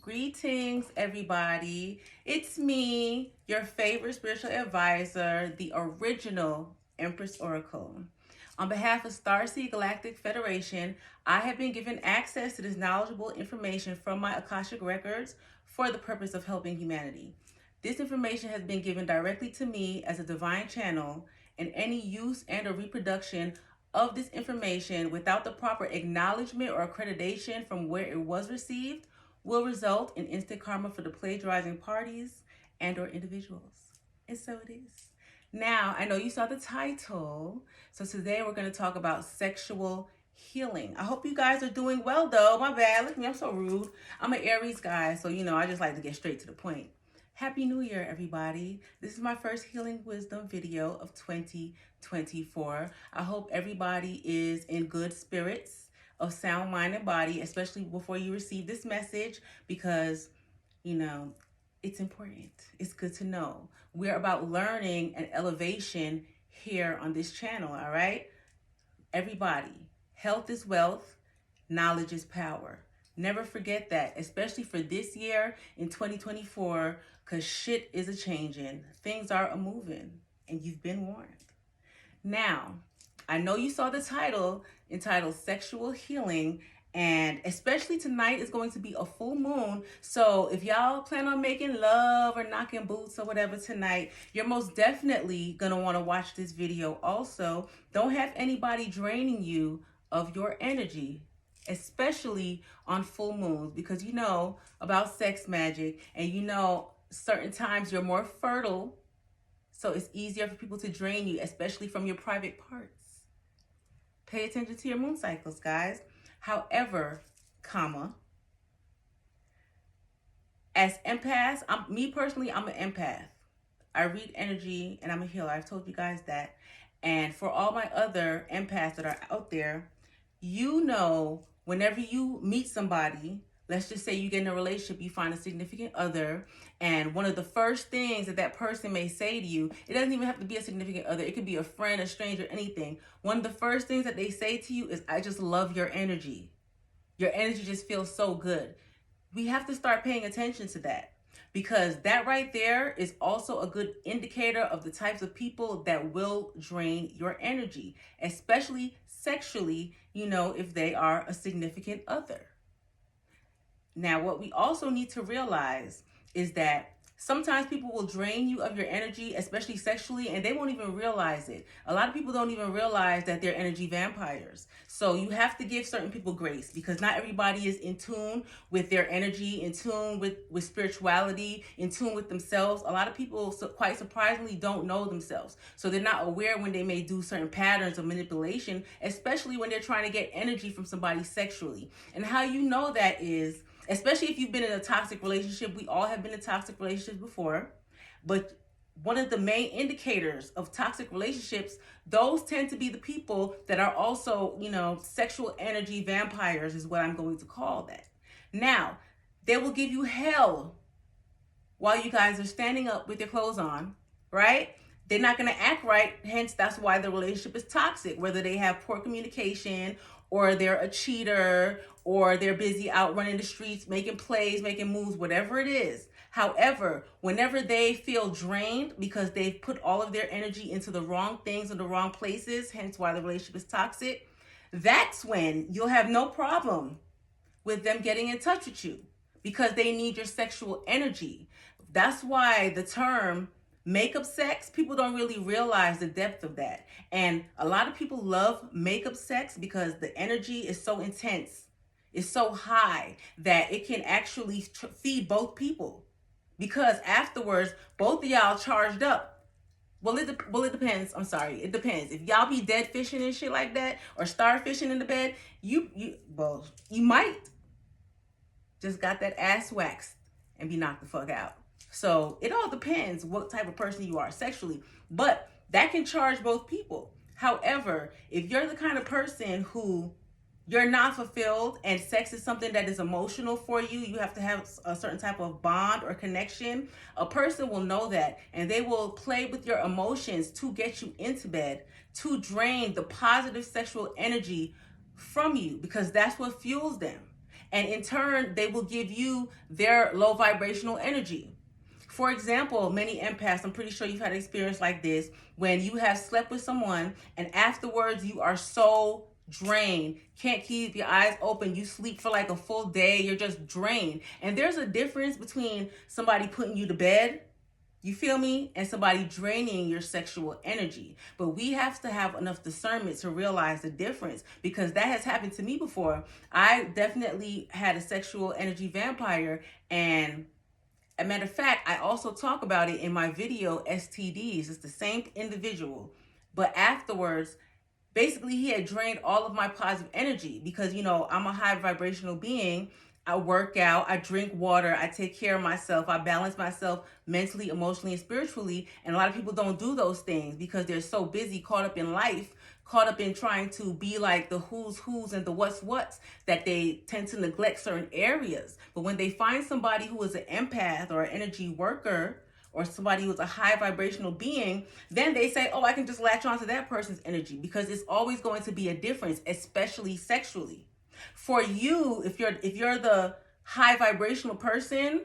Greetings, everybody. It's me, your favorite spiritual advisor, the original Empress Oracle. On behalf of Starseed Galactic Federation, I have been given access to this knowledgeable information from my Akashic records for the purpose of helping humanity. This information has been given directly to me as a divine channel, and any use and or reproduction of this information without the proper acknowledgement or accreditation from where it was received will result in instant karma for the plagiarizing parties and or individuals. And so it is. Now, I know you saw the title. So today we're going to talk about sexual healing. I hope you guys are doing well though. My bad. Look at me, I'm so rude. I'm an Aries guy, so I just like to get straight to the point. Happy New Year, everybody. This is my first Healing Wisdom video of 2024. I hope everybody is in good spirits, of sound mind and body, especially before you receive this message, because, it's important. It's good to know. We're about learning and elevation here on this channel, all right? Everybody, health is wealth, knowledge is power. Never forget that, especially for this year in 2024, because shit is a-changing. Things are a-moving, and you've been warned. Now, I know you saw the title entitled Sexual Healing, and especially tonight is going to be a full moon. So if y'all plan on making love or knocking boots or whatever tonight, you're most definitely going to want to watch this video also. Don't have anybody draining you of your energy, especially on full moons, because you know about sex magic and certain times you're more fertile. So it's easier for people to drain you, especially from your private parts. Pay attention to your moon cycles, guys. However, as empaths, me personally, I'm an empath. I read energy and I'm a healer. I've told you guys that. And for all my other empaths that are out there, whenever you meet somebody, let's just say you get in a relationship, you find a significant other, and one of the first things that person may say to you, it doesn't even have to be a significant other. It could be a friend, a stranger, anything. One of the first things that they say to you is, I just love your energy. Your energy just feels so good. We have to start paying attention to that, because that right there is also a good indicator of the types of people that will drain your energy, especially sexually, if they are a significant other. Now, what we also need to realize is that sometimes people will drain you of your energy, especially sexually, and they won't even realize it. A lot of people don't even realize that they're energy vampires. So you have to give certain people grace, because not everybody is in tune with their energy, in tune with spirituality, in tune with themselves. A lot of people, quite surprisingly, don't know themselves. So they're not aware when they may do certain patterns of manipulation, especially when they're trying to get energy from somebody sexually. And how you know that is, especially if you've been in a toxic relationship. We all have been in toxic relationships before, but one of the main indicators of toxic relationships, those tend to be the people that are also, sexual energy vampires is what I'm going to call that. Now, they will give you hell while you guys are standing up with your clothes on, right? They're not going to act right. Hence, that's why the relationship is toxic, whether they have poor communication, or they're a cheater, or they're busy out running the streets, making plays, making moves, whatever it is. However, whenever they feel drained because they've put all of their energy into the wrong things in the wrong places, hence why the relationship is toxic, that's when you'll have no problem with them getting in touch with you, because they need your sexual energy. That's why the term makeup sex, people don't really realize the depth of that. And a lot of people love makeup sex because the energy is so intense, it's so high that it can actually feed both people. Because afterwards, both of y'all charged up. Well, it depends. I'm sorry. It depends. If y'all be dead fishing and shit like that, or starfishing in the bed, you might just got that ass waxed and be knocked the fuck out. So it all depends what type of person you are sexually, but that can charge both people. However, if you're the kind of person who you're not fulfilled and sex is something that is emotional for you, you have to have a certain type of bond or connection, a person will know that, and they will play with your emotions to get you into bed, to drain the positive sexual energy from you, because that's what fuels them. And in turn, they will give you their low vibrational energy. For example, many empaths, I'm pretty sure you've had an experience like this, when you have slept with someone and afterwards you are so drained, can't keep your eyes open, you sleep for like a full day, you're just drained. And there's a difference between somebody putting you to bed, you feel me, and somebody draining your sexual energy. But we have to have enough discernment to realize the difference, because that has happened to me before. I definitely had a sexual energy vampire, and a matter of fact, I also talk about it in my video, STDs. It's the same individual. But afterwards, basically, he had drained all of my positive energy because, I'm a high vibrational being. I work out, I drink water, I take care of myself, I balance myself mentally, emotionally, and spiritually. And a lot of people don't do those things because they're so busy, caught up in life, caught up in trying to be like the who's and the what's, that they tend to neglect certain areas. But when they find somebody who is an empath or an energy worker, or somebody who's a high vibrational being, then they say, oh, I can just latch on to that person's energy, because it's always going to be a difference, especially sexually. For you, if you're the high vibrational person,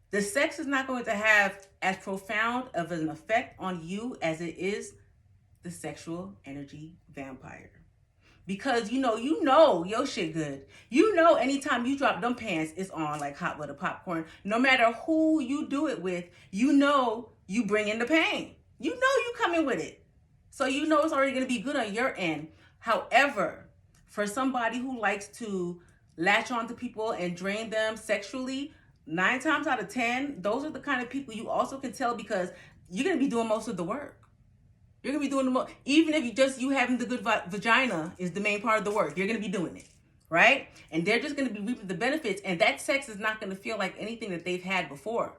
the sex is not going to have as profound of an effect on you as it is the sexual energy vampire. Because you know your shit good. Anytime you drop them pants, it's on like hot butter popcorn. No matter who you do it with, you bring in the pain. You coming with it. So it's already gonna be good on your end. However, for somebody who likes to latch on to people and drain them sexually, 9 times out of 10, those are the kind of people you also can tell, because you're gonna be doing most of the work. You're gonna be doing the most, even if you having the good vagina is the main part of the work. You're gonna be doing it, right? And they're just gonna be reaping the benefits, and that sex is not gonna feel like anything that they've had before,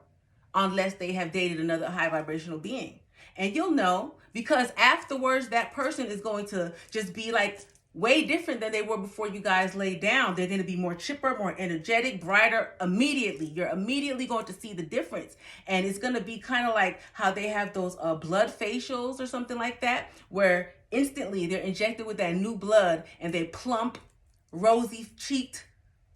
unless they have dated another high vibrational being. And you'll know, because afterwards that person is going to just be like way different than they were before you guys laid down. They're going to be more chipper, more energetic, brighter immediately. You're immediately going to see the difference. And it's going to be kind of like how they have those blood facials or something like that, where instantly they're injected with that new blood and they plump, rosy cheeked,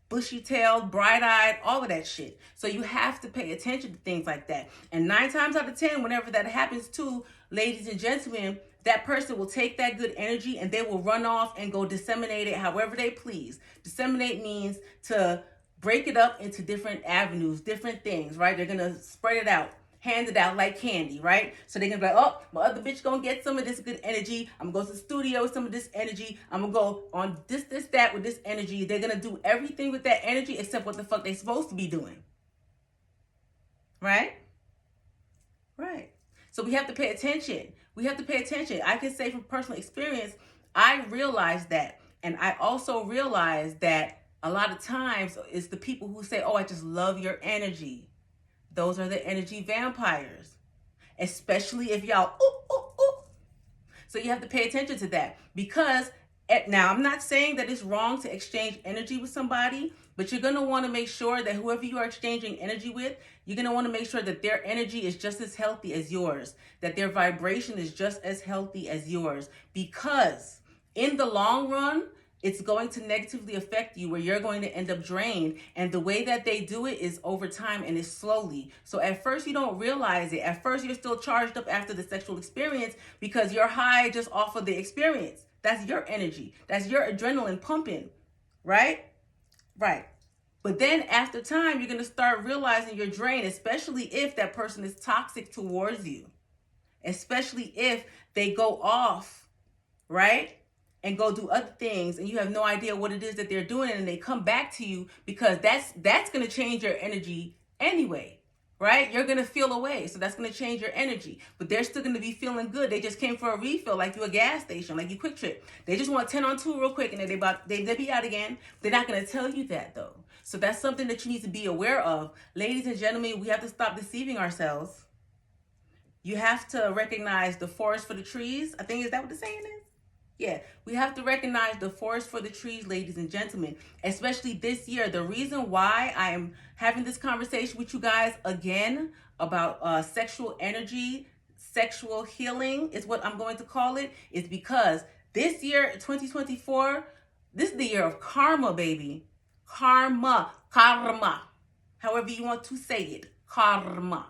bushy tailed, bright eyed, all of that shit. So you have to pay attention to things like that. And 9 times out of 10, whenever that happens to, ladies and gentlemen, that person will take that good energy and they will run off and go disseminate it however they please. Disseminate means to break it up into different avenues, different things, right? They're going to spread it out, hand it out like candy, right? So they're going to be like, oh, my other bitch going to get some of this good energy. I'm going to go to the studio with some of this energy. I'm going to go on this, that with this energy. They're going to do everything with that energy except what the fuck they're supposed to be doing. Right? Right. So we have to pay attention. I can say from personal experience, I realized that. And I also realized that a lot of times it's the people who say, oh, I just love your energy. Those are the energy vampires. Especially if y'all, ooh, ooh, ooh. So you have to pay attention to that. Because, now I'm not saying that it's wrong to exchange energy with somebody, but you're going to want to make sure that whoever you are exchanging energy with, you're going to want to make sure that their energy is just as healthy as yours, that their vibration is just as healthy as yours. Because in the long run, it's going to negatively affect you, where you're going to end up drained. And the way that they do it is over time, and it's slowly. So at first you don't realize it. At first you're still charged up after the sexual experience because you're high just off of the experience. That's your energy. That's your adrenaline pumping, right? Right. But then after time, you're going to start realizing you're drained, especially if that person is toxic towards you, especially if they go off, right? And go do other things and you have no idea what it is that they're doing, and they come back to you, because that's going to change your energy anyway, right? You're going to feel away. So that's going to change your energy, but they're still going to be feeling good. They just came for a refill, like you a gas station, like you Quick Trip. They just want 10 on 2 real quick, and they be out again. They're not going to tell you that though. So that's something that you need to be aware of. Ladies and gentlemen, we have to stop deceiving ourselves. You have to recognize the forest for the trees. I think, is that what the saying is? Yeah, we have to recognize the forest for the trees, ladies and gentlemen, especially this year. The reason why I am having this conversation with you guys again about sexual energy, sexual healing is what I'm going to call it, is because this year, 2024, this is the year of karma, baby. Karma. Karma. However you want to say it. Karma.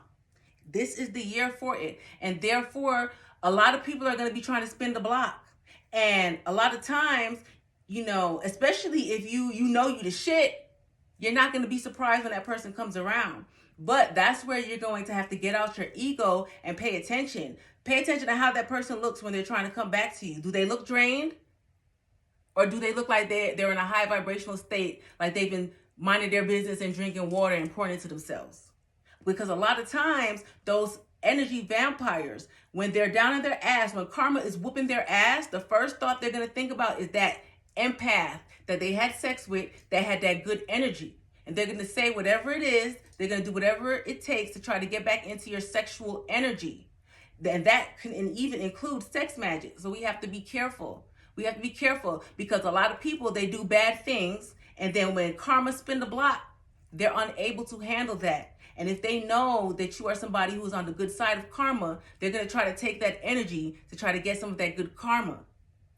This is the year for it. And therefore, a lot of people are going to be trying to spin the block. And a lot of times, you know, especially if you know you the shit, you're not going to be surprised when that person comes around. But that's where you're going to have to get out your ego and pay attention. Pay attention to how that person looks when they're trying to come back to you. Do they look drained? Or do they look like they're in a high vibrational state, like they've been minding their business and drinking water and pouring into themselves? Because a lot of times, those energy vampires, when they're down in their ass, when karma is whooping their ass, the first thought they're going to think about is that empath that they had sex with that had that good energy. And they're going to say whatever it is, they're going to do whatever it takes to try to get back into your sexual energy. And that can even include sex magic. So we have to be careful. We have to be careful because a lot of people, they do bad things. And then when karma spin the block, they're unable to handle that. And if they know that you are somebody who's on the good side of karma, they're going to try to take that energy to try to get some of that good karma,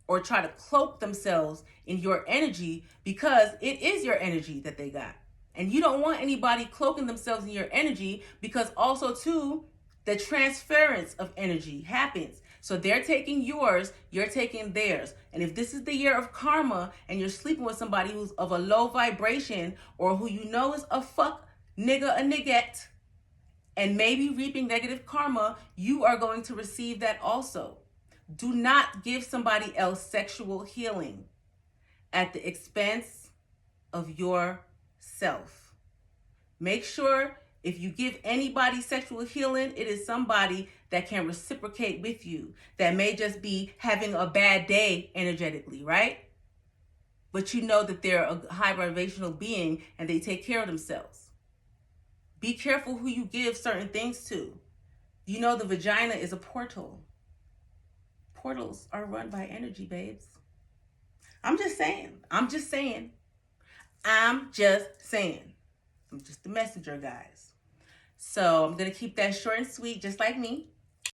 or try to cloak themselves in your energy because it is your energy that they got. And you don't want anybody cloaking themselves in your energy, because also too, the transference of energy happens. So they're taking yours, you're taking theirs. And if this is the year of karma and you're sleeping with somebody who's of a low vibration, or who you know is a fuck nigga, a niggette, and maybe reaping negative karma, you are going to receive that also. Do not give somebody else sexual healing at the expense of yourself. Make sure if you give anybody sexual healing, it is somebody that can reciprocate with you, that may just be having a bad day energetically, right? But you know that they're a high vibrational being and they take care of themselves. Be careful who you give certain things to. You know the vagina is a portal. Portals are run by energy, babes. I'm just saying. I'm just saying. I'm the messenger, guys. So I'm going to keep that short and sweet, just like me.